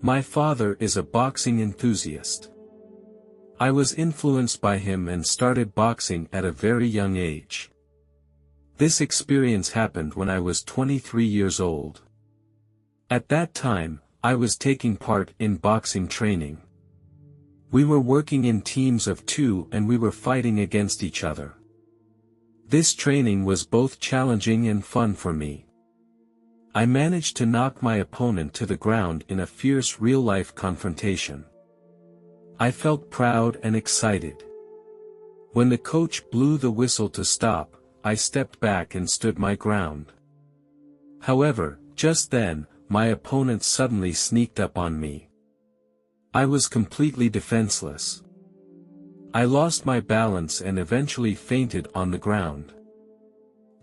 My father is a boxing enthusiast. I was influenced by him and started boxing at a very young age. This experience happened when I was 23 years old. At that time, I was taking part in boxing training. We were working in teams of 2 and we were fighting against each other. This training was both challenging and fun for me. I managed to knock my opponent to the ground in a fierce real-life confrontation. I felt proud and excited. When the coach blew the whistle to stop, I stepped back and stood my ground. However, just then, my opponent suddenly sneaked up on me. I was completely defenseless. I lost my balance and eventually fainted on the ground.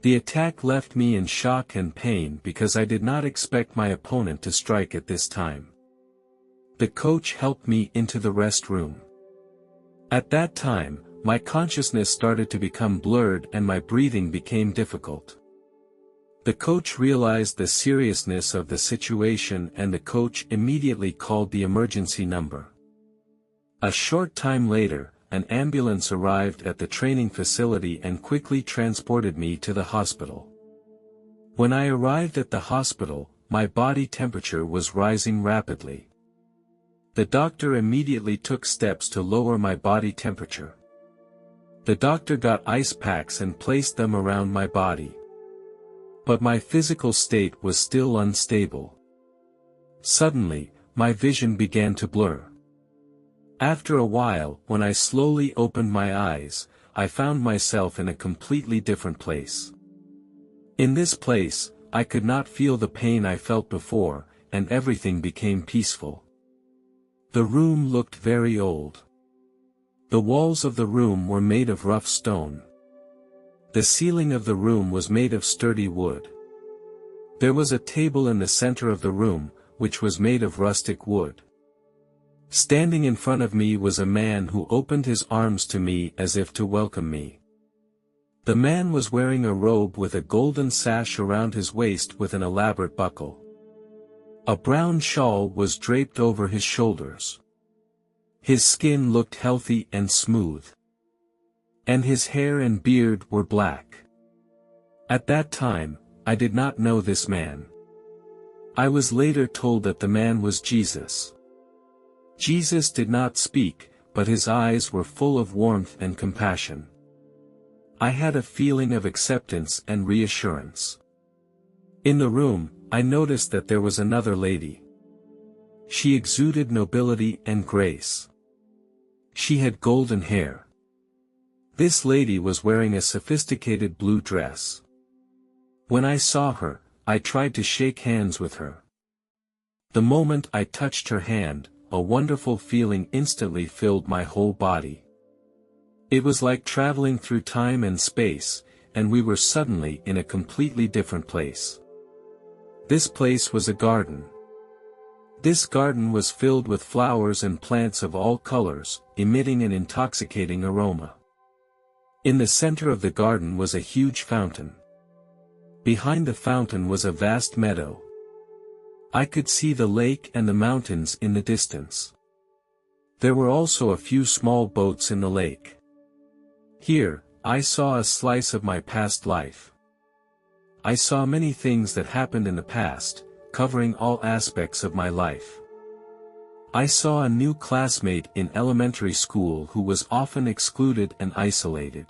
The attack left me in shock and pain because I did not expect my opponent to strike at this time. The coach helped me into the restroom. At that time, my consciousness started to become blurred and my breathing became difficult. The coach realized the seriousness of the situation and the coach immediately called the emergency number. A short time later, an ambulance arrived at the training facility and quickly transported me to the hospital. When I arrived at the hospital, my body temperature was rising rapidly. The doctor immediately took steps to lower my body temperature. The doctor got ice packs and placed them around my body. But my physical state was still unstable. Suddenly, my vision began to blur. After a while, when I slowly opened my eyes, I found myself in a completely different place. In this place, I could not feel the pain I felt before, and everything became peaceful. The room looked very old. The walls of the room were made of rough stone. The ceiling of the room was made of sturdy wood. There was a table in the center of the room, which was made of rustic wood. Standing in front of me was a man who opened his arms to me as if to welcome me. The man was wearing a robe with a golden sash around his waist with an elaborate buckle. A brown shawl was draped over his shoulders. His skin looked healthy and smooth. And his hair and beard were black. At that time, I did not know this man. I was later told that the man was Jesus. Jesus did not speak, but his eyes were full of warmth and compassion. I had a feeling of acceptance and reassurance. In the room, I noticed that there was another lady. She exuded nobility and grace. She had golden hair. This lady was wearing a sophisticated blue dress. When I saw her, I tried to shake hands with her. The moment I touched her hand, a wonderful feeling instantly filled my whole body. It was like traveling through time and space, and we were suddenly in a completely different place. This place was a garden. This garden was filled with flowers and plants of all colors, emitting an intoxicating aroma. In the center of the garden was a huge fountain. Behind the fountain was a vast meadow. I could see the lake and the mountains in the distance. There were also a few small boats in the lake. Here, I saw a slice of my past life. I saw many things that happened in the past, covering all aspects of my life. I saw a new classmate in elementary school who was often excluded and isolated.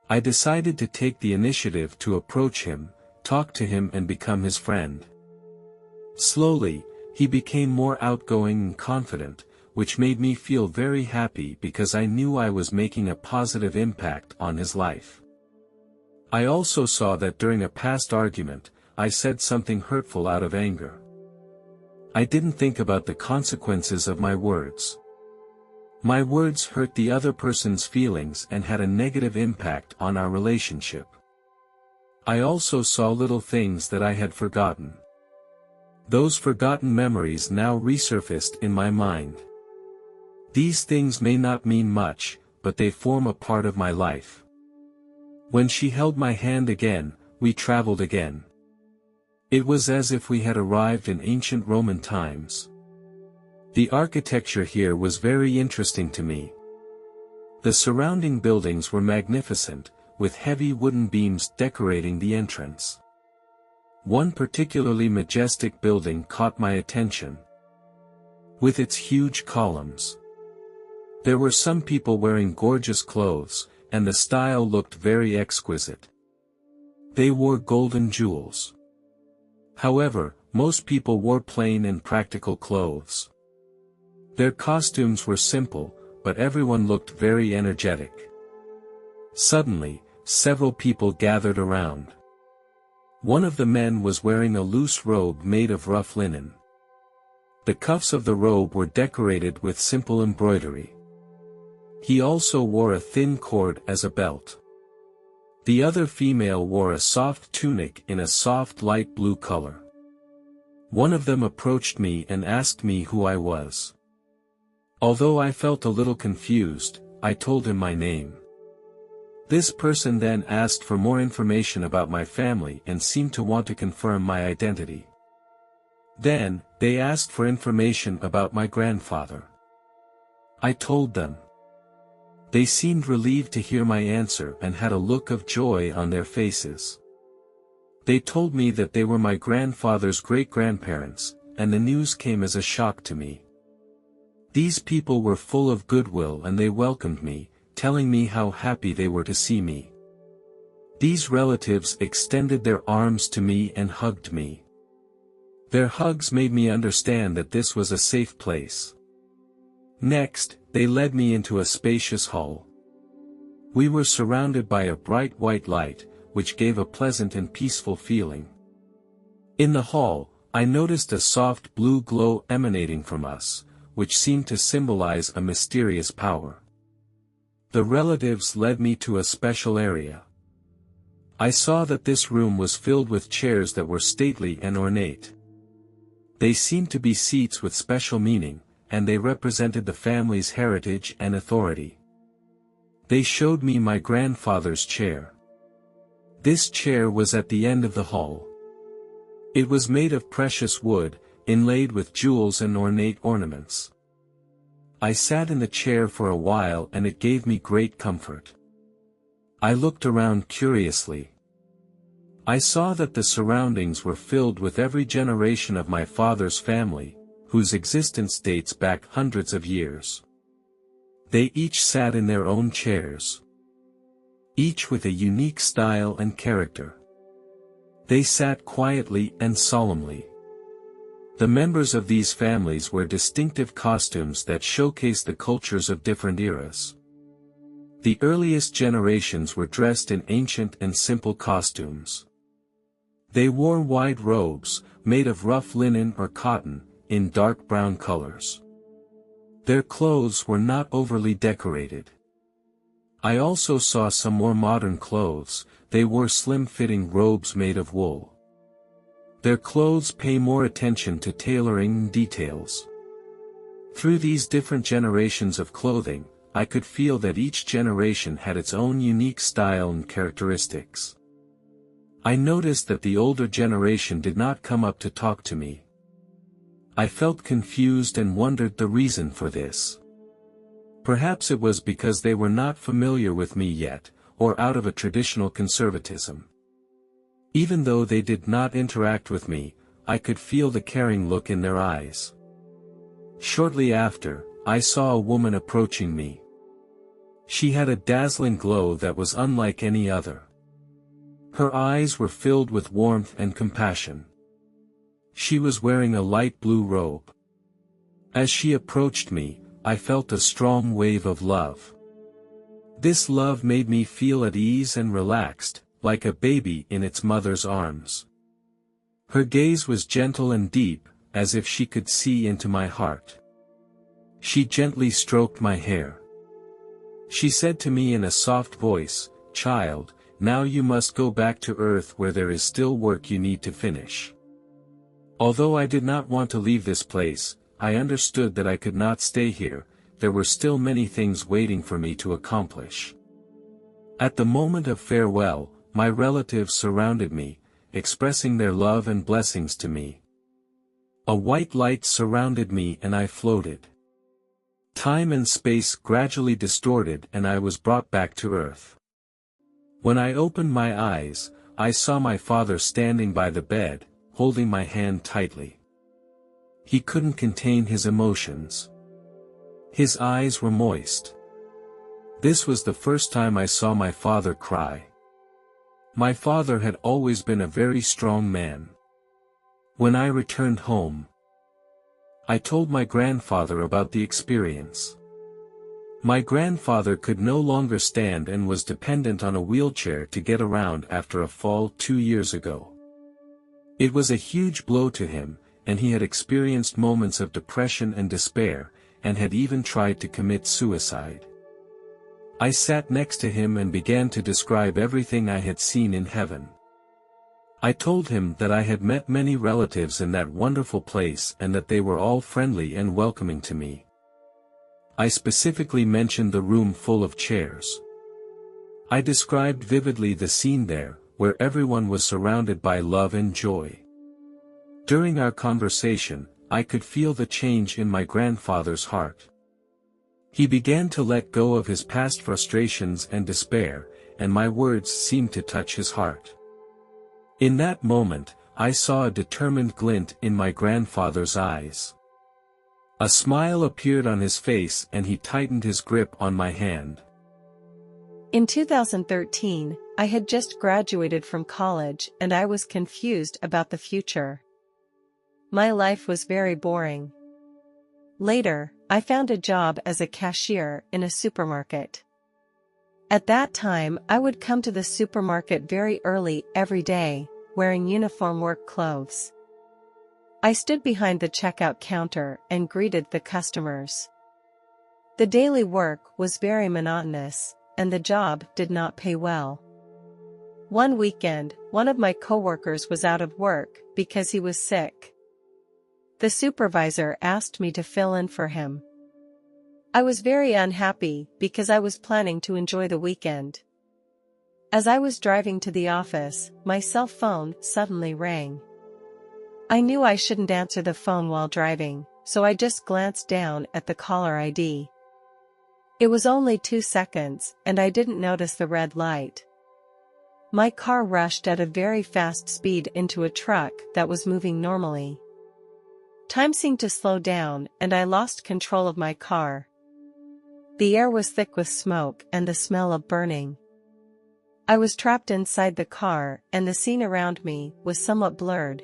I decided to take the initiative to approach him, talk to him and become his friend. Slowly, he became more outgoing and confident, which made me feel very happy because I knew I was making a positive impact on his life. I also saw that during a past argument, I said something hurtful out of anger. I didn't think about the consequences of my words. My words hurt the other person's feelings and had a negative impact on our relationship. I also saw little things that I had forgotten. Those forgotten memories now resurfaced in my mind. These things may not mean much, but they form a part of my life. When she held my hand again, we traveled again. It was as if we had arrived in ancient Roman times. The architecture here was very interesting to me. The surrounding buildings were magnificent, with heavy wooden beams decorating the entrance. One particularly majestic building caught my attention, with its huge columns. There were some people wearing gorgeous clothes, and the style looked very exquisite. They wore golden jewels. However, most people wore plain and practical clothes. Their costumes were simple, but everyone looked very energetic. Suddenly, several people gathered around. One of the men was wearing a loose robe made of rough linen. The cuffs of the robe were decorated with simple embroidery. He also wore a thin cord as a belt. The other female wore a soft tunic in a soft light blue color. One of them approached me and asked me who I was. Although I felt a little confused, I told him my name. This person then asked for more information about my family and seemed to want to confirm my identity. Then, they asked for information about my grandfather. I told them. They seemed relieved to hear my answer and had a look of joy on their faces. They told me that they were my grandfather's great-grandparents, and the news came as a shock to me. These people were full of goodwill and they welcomed me, telling me how happy they were to see me. These relatives extended their arms to me and hugged me. Their hugs made me understand that this was a safe place. Next, they led me into a spacious hall. We were surrounded by a bright white light, which gave a pleasant and peaceful feeling. In the hall, I noticed a soft blue glow emanating from us, which seemed to symbolize a mysterious power. The relatives led me to a special area. I saw that this room was filled with chairs that were stately and ornate. They seemed to be seats with special meaning, and they represented the family's heritage and authority. They showed me my grandfather's chair. This chair was at the end of the hall. It was made of precious wood, inlaid with jewels and ornate ornaments. I sat in the chair for a while and it gave me great comfort. I looked around curiously. I saw that the surroundings were filled with every generation of my father's family, whose existence dates back hundreds of years. They each sat in their own chairs, each with a unique style and character. They sat quietly and solemnly. The members of these families wear distinctive costumes that showcase the cultures of different eras. The earliest generations were dressed in ancient and simple costumes. They wore wide robes, made of rough linen or cotton, in dark brown colors. Their clothes were not overly decorated. I also saw some more modern clothes. They wore slim-fitting robes made of wool. Their clothes pay more attention to tailoring details. Through these different generations of clothing, I could feel that each generation had its own unique style and characteristics. I noticed that the older generation did not come up to talk to me. I felt confused and wondered the reason for this. Perhaps it was because they were not familiar with me yet, or out of a traditional conservatism. Even though they did not interact with me, I could feel the caring look in their eyes. Shortly after, I saw a woman approaching me. She had a dazzling glow that was unlike any other. Her eyes were filled with warmth and compassion. She was wearing a light blue robe. As she approached me, I felt a strong wave of love. This love made me feel at ease and relaxed, like a baby in its mother's arms. Her gaze was gentle and deep, as if she could see into my heart. She gently stroked my hair. She said to me in a soft voice, "Child, now you must go back to Earth where there is still work you need to finish." Although I did not want to leave this place, I understood that I could not stay here. There were still many things waiting for me to accomplish. At the moment of farewell, my relatives surrounded me, expressing their love and blessings to me. A white light surrounded me and I floated. Time and space gradually distorted and I was brought back to earth. When I opened my eyes, I saw my father standing by the bed, holding my hand tightly. He couldn't contain his emotions. His eyes were moist. This was the first time I saw my father cry. My father had always been a very strong man. When I returned home, I told my grandfather about the experience. My grandfather could no longer stand and was dependent on a wheelchair to get around after a fall 2 years ago. It was a huge blow to him, and he had experienced moments of depression and despair, and had even tried to commit suicide. I sat next to him and began to describe everything I had seen in heaven. I told him that I had met many relatives in that wonderful place and that they were all friendly and welcoming to me. I specifically mentioned the room full of chairs. I described vividly the scene there, where everyone was surrounded by love and joy. During our conversation, I could feel the change in my grandfather's heart. He began to let go of his past frustrations and despair, and my words seemed to touch his heart. In that moment, I saw a determined glint in my grandfather's eyes. A smile appeared on his face and he tightened his grip on my hand. In 2013, I had just graduated from college and I was confused about the future. My life was very boring. Later, I found a job as a cashier in a supermarket. At that time, I would come to the supermarket very early every day, wearing uniform work clothes. I stood behind the checkout counter and greeted the customers. The daily work was very monotonous, and the job did not pay well. One weekend, one of my coworkers was out of work because he was sick. The supervisor asked me to fill in for him. I was very unhappy because I was planning to enjoy the weekend. As I was driving to the office, my cell phone suddenly rang. I knew I shouldn't answer the phone while driving, so I just glanced down at the caller ID. It was only 2 seconds, and I didn't notice the red light. My car rushed at a very fast speed into a truck that was moving normally. Time seemed to slow down, and I lost control of my car. The air was thick with smoke and the smell of burning. I was trapped inside the car, and the scene around me was somewhat blurred.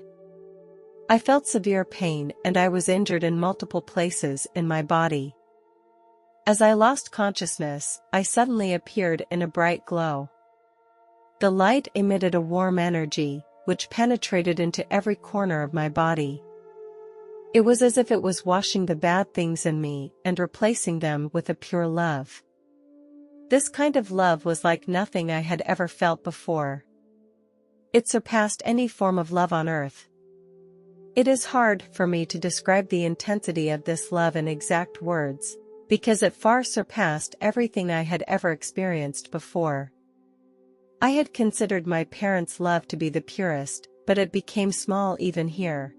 I felt severe pain and I was injured in multiple places in my body. As I lost consciousness, I suddenly appeared in a bright glow. The light emitted a warm energy, which penetrated into every corner of my body. It was as if it was washing the bad things in me and replacing them with a pure love. This kind of love was like nothing I had ever felt before. It surpassed any form of love on earth. It is hard for me to describe the intensity of this love in exact words, because it far surpassed everything I had ever experienced before. I had considered my parents' love to be the purest, but it became small even here.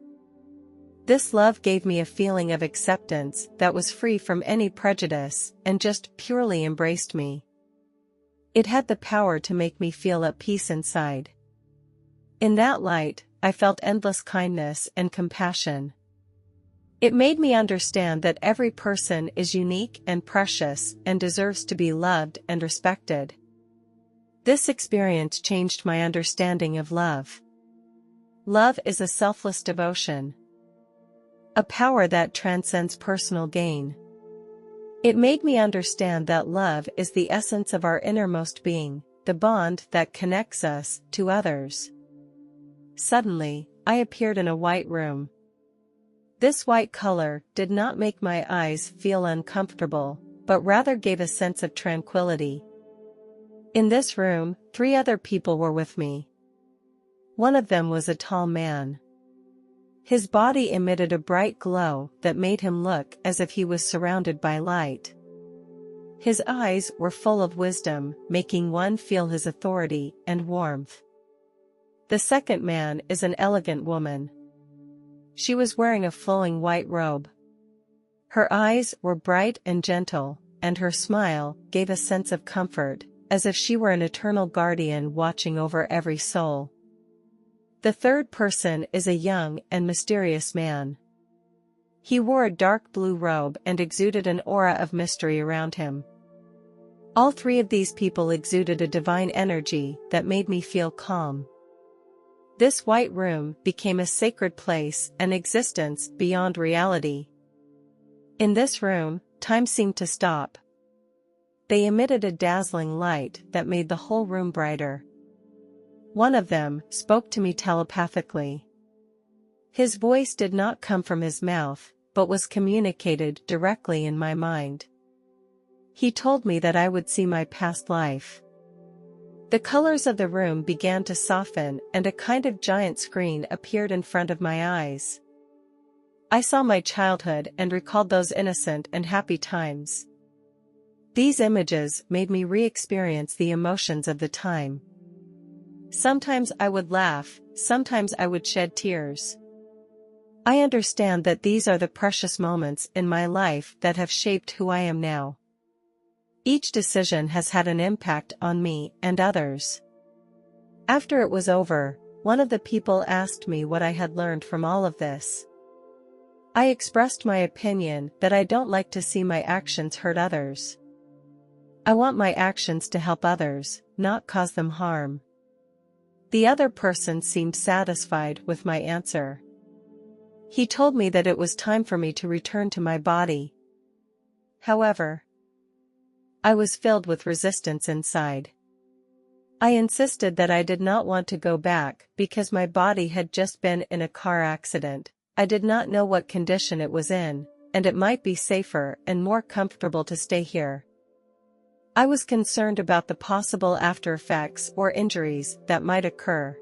This love gave me a feeling of acceptance that was free from any prejudice and just purely embraced me. It had the power to make me feel at peace inside. In that light, I felt endless kindness and compassion. It made me understand that every person is unique and precious and deserves to be loved and respected. This experience changed my understanding of love. Love is a selfless devotion. A power that transcends personal gain. It made me understand that love is the essence of our innermost being, the bond that connects us to others. Suddenly, I appeared in a white room. This white color did not make my eyes feel uncomfortable, but rather gave a sense of tranquility. In this room, 3 other people were with me. One of them was a tall man. His body emitted a bright glow that made him look as if he was surrounded by light. His eyes were full of wisdom, making one feel his authority and warmth. The second man is an elegant woman. She was wearing a flowing white robe. Her eyes were bright and gentle, and her smile gave a sense of comfort, as if she were an eternal guardian watching over every soul. The third person is a young and mysterious man. He wore a dark blue robe and exuded an aura of mystery around him. All three of these people exuded a divine energy that made me feel calm. This white room became a sacred place, an existence beyond reality. In this room, time seemed to stop. They emitted a dazzling light that made the whole room brighter. One of them spoke to me telepathically. His voice did not come from his mouth, but was communicated directly in my mind. He told me that I would see my past life. The colors of the room began to soften and a kind of giant screen appeared in front of my eyes. I saw my childhood and recalled those innocent and happy times. These images made me re-experience the emotions of the time. Sometimes I would laugh, sometimes I would shed tears. I understand that these are the precious moments in my life that have shaped who I am now. Each decision has had an impact on me and others. After it was over, one of the people asked me what I had learned from all of this. I expressed my opinion that I don't like to see my actions hurt others. I want my actions to help others, not cause them harm. The other person seemed satisfied with my answer. He told me that it was time for me to return to my body. However, I was filled with resistance inside. I insisted that I did not want to go back because my body had just been in a car accident. I did not know what condition it was in, and it might be safer and more comfortable to stay here. I was concerned about the possible after effects or injuries that might occur.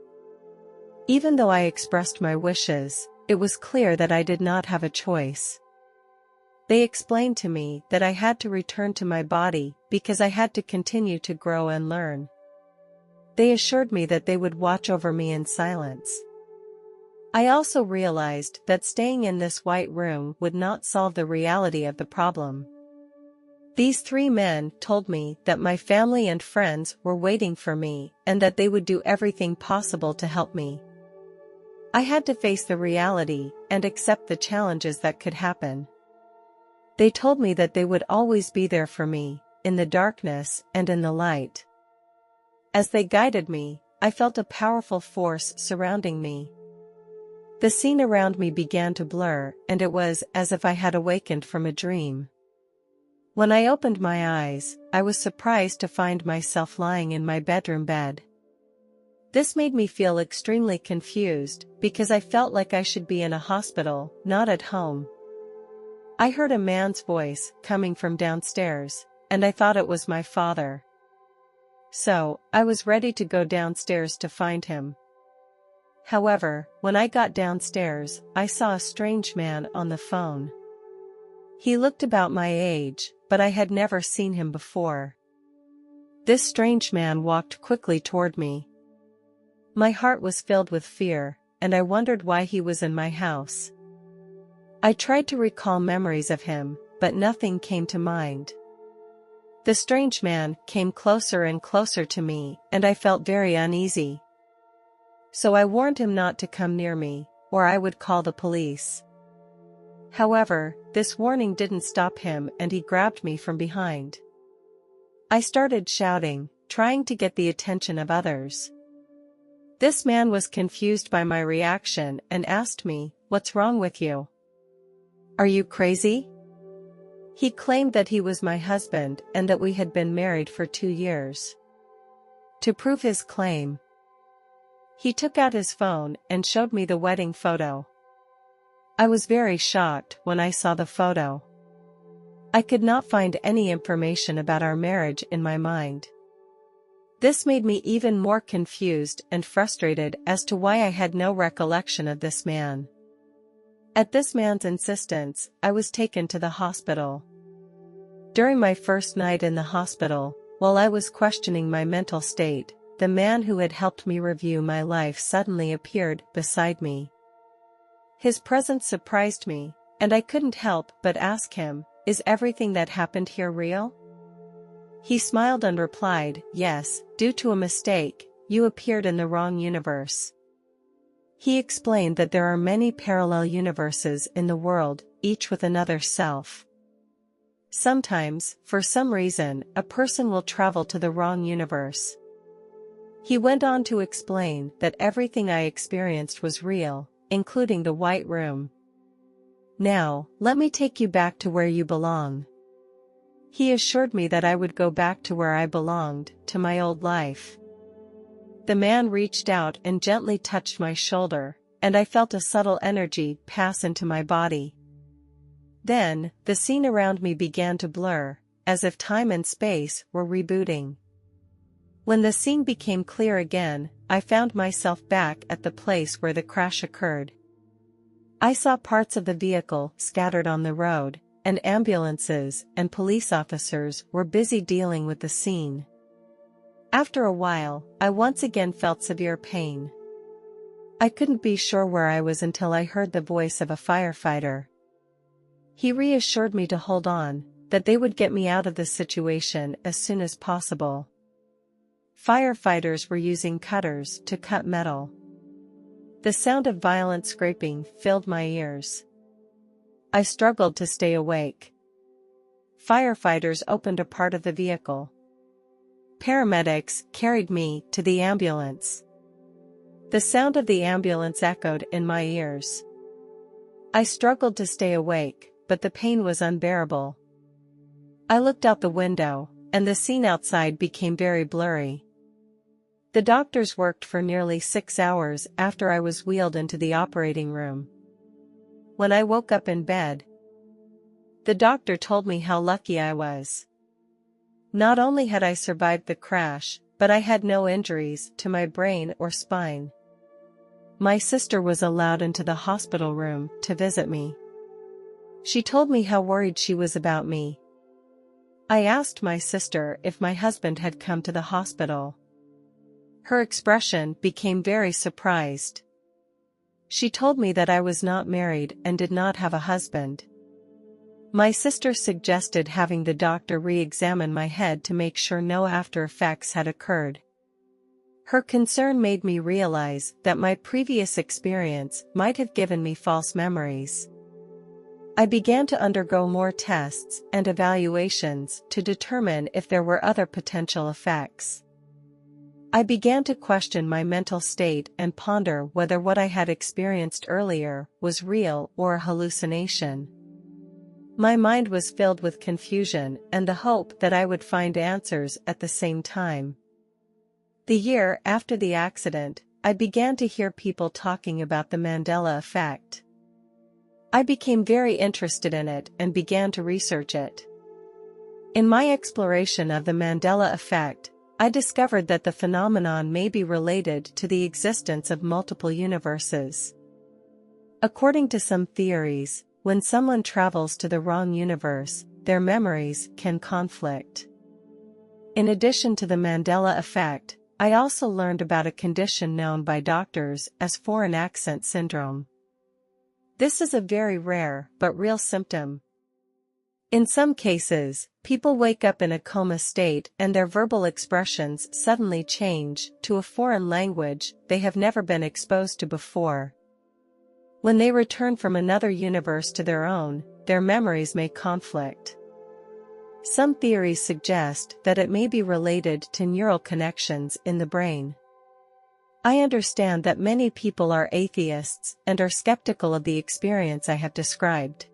Even though I expressed my wishes, it was clear that I did not have a choice. They explained to me that I had to return to my body because I had to continue to grow and learn. They assured me that they would watch over me in silence. I also realized that staying in this white room would not solve the reality of the problem. These three men told me that my family and friends were waiting for me and that they would do everything possible to help me. I had to face the reality and accept the challenges that could happen. They told me that they would always be there for me, in the darkness and in the light. As they guided me, I felt a powerful force surrounding me. The scene around me began to blur, and it was as if I had awakened from a dream. When I opened my eyes, I was surprised to find myself lying in my bedroom bed. This made me feel extremely confused, because I felt like I should be in a hospital, not at home. I heard a man's voice coming from downstairs, and I thought it was my father. So, I was ready to go downstairs to find him. However, when I got downstairs, I saw a strange man on the phone. He looked about my age, but I had never seen him before. This strange man walked quickly toward me. My heart was filled with fear, and I wondered why he was in my house. I tried to recall memories of him, but nothing came to mind. The strange man came closer and closer to me, and I felt very uneasy. So I warned him not to come near me, or I would call the police. However, this warning didn't stop him, and he grabbed me from behind. I started shouting, trying to get the attention of others. This man was confused by my reaction and asked me, "What's wrong with you? Are you crazy?" He claimed that he was my husband and that we had been married for 2 years. To prove his claim, he took out his phone and showed me the wedding photo. I was very shocked when I saw the photo. I could not find any information about our marriage in my mind. This made me even more confused and frustrated as to why I had no recollection of this man. At this man's insistence, I was taken to the hospital. During my first night in the hospital, while I was questioning my mental state, the man who had helped me review my life suddenly appeared beside me. His presence surprised me, and I couldn't help but ask him, "Is everything that happened here real?" He smiled and replied, "Yes, due to a mistake, you appeared in the wrong universe." He explained that there are many parallel universes in the world, each with another self. Sometimes, for some reason, a person will travel to the wrong universe. He went on to explain that everything I experienced was real, including the white room. "Now, let me take you back to where you belong." He assured me that I would go back to where I belonged, to my old life. The man reached out and gently touched my shoulder, and I felt a subtle energy pass into my body. Then, the scene around me began to blur, as if time and space were rebooting. When the scene became clear again, I found myself back at the place where the crash occurred. I saw parts of the vehicle scattered on the road, and ambulances and police officers were busy dealing with the scene. After a while, I once again felt severe pain. I couldn't be sure where I was until I heard the voice of a firefighter. He reassured me to hold on, that they would get me out of the situation as soon as possible. Firefighters were using cutters to cut metal. The sound of violent scraping filled my ears. I struggled to stay awake. Firefighters opened a part of the vehicle. Paramedics carried me to the ambulance. The sound of the ambulance echoed in my ears. I struggled to stay awake, but the pain was unbearable. I looked out the window, and the scene outside became very blurry. The doctors worked for nearly 6 hours after I was wheeled into the operating room. When I woke up in bed, the doctor told me how lucky I was. Not only had I survived the crash, but I had no injuries to my brain or spine. My sister was allowed into the hospital room to visit me. She told me how worried she was about me. I asked my sister if my husband had come to the hospital. Her expression became very surprised. She told me that I was not married and did not have a husband. My sister suggested having the doctor re-examine my head to make sure no after effects had occurred. Her concern made me realize that my previous experience might have given me false memories. I began to undergo more tests and evaluations to determine if there were other potential effects. I began to question my mental state and ponder whether what I had experienced earlier was real or a hallucination. My mind was filled with confusion and the hope that I would find answers at the same time. The year after the accident, I began to hear people talking about the Mandela effect. I became very interested in it and began to research it. In my exploration of the Mandela effect, I discovered that the phenomenon may be related to the existence of multiple universes. According to some theories, when someone travels to the wrong universe, their memories can conflict. In addition to the Mandela effect, I also learned about a condition known by doctors as foreign accent syndrome. This is a very rare but real symptom. In some cases, people wake up in a coma state and their verbal expressions suddenly change to a foreign language they have never been exposed to before. When they return from another universe to their own, their memories may conflict. Some theories suggest that it may be related to neural connections in the brain. I understand that many people are atheists and are skeptical of the experience I have described.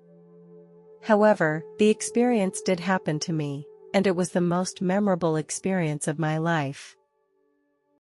However, the experience did happen to me, and it was the most memorable experience of my life.